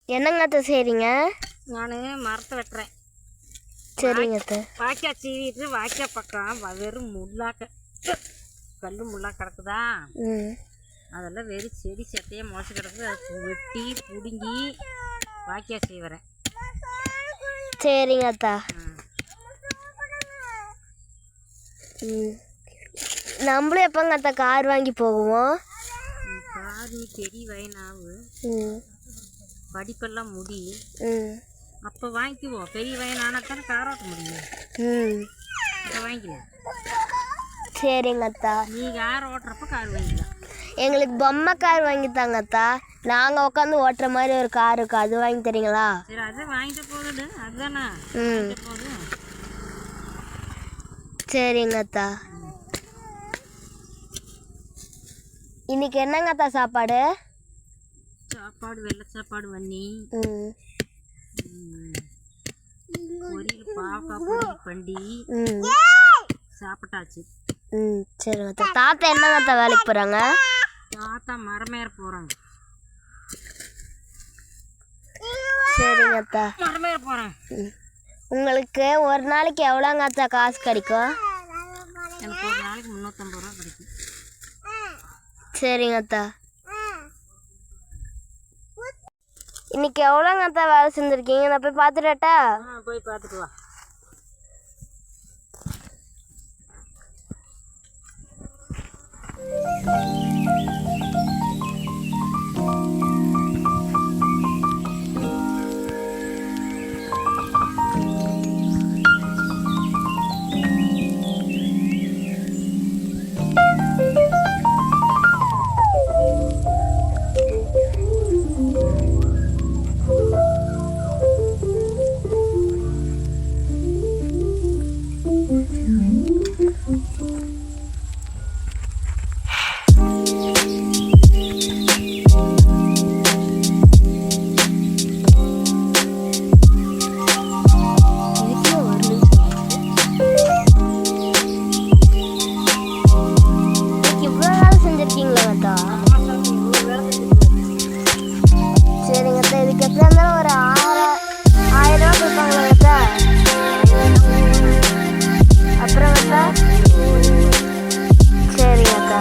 என்னங்க அத்தை செய்கிறீங்க? நான் மரத்தை வெட்டுறேன். சரிங்க அத்தை. வாய்க்கால் சீவிட்டு வாய்க்கால் பக்கம் வெறும் முள்ளாக்க கல் முள்ளாக கிடக்குதா, அதெல்லாம் வெறும் செடி சட்டையாக முளைச்சி கிடக்குது. அதை வெட்டி பிடுங்கி வாய்க்கால் செய்வேன். சரிங்க அத்தா. நம்மளும் எப்போங்க அத்தா கார் வாங்கி போகுவோம்? கார் நீ பெரிய வயனாவு, படிப்பெல்லாம் முடி, அப்போ வாங்கிக்குவோம். பெரிய வயனானா தானே கார் ஓட்ட முடியும். இப்போ வாங்கிக்கலாம். சரிங்க அத்தா. நீ கார் ஓட்டுறப்ப கார் வாங்கிக்கலாம். எங்களுக்கு பொம்மை கார் வாங்கித்தாங்க அத்தா. நாங்கள் உட்காந்து ஓட்டுற மாதிரி ஒரு கார் இருக்கு, அது வாங்கி தரீங்களா? சரி, அது வாங்கிட்டு போகுது. அதுதானே போதும். சரிங்க அத்தா. இன்னைக்கு என்னங்க அத்தா சாப்பாடு? சாப்பாடு வெள்ளை சாப்பாடு பண்ணி பொரியல் பாவக்காய் பொரியல் பண்ணி சாப்பிட்டாச்சு. சரிங்க அத்தா. தாத்தா என்னங்க அத்தா வேலைக்கு போகிறாங்க? தாத்தா மரமேற போகிறாங்க. சரிங்க அத்தா. மரமேற போகிறேன். உங்களுக்கு ஒரு நாளைக்கு எவ்வளோங்க அத்தா காசு கிடைக்கும்? எனக்கு ஒரு நாளைக்கு 350 ரூபா கிடைக்கும். சரிங்க அத்தா. இன்னைக்கு எவ்வளோங்க அத்தா வேலை செஞ்சுருக்கீங்க? நான் போய் பார்த்துட்டா? போய் பார்த்துட்டு வா. சரிங்க அத்தா. இதுக்கு எப்படி இருந்தாலும் ஒரு 1000 ரூபா கொடுப்பாங்களா அத்தா? அப்புறம் அத்தா? சரிங்க அத்தா.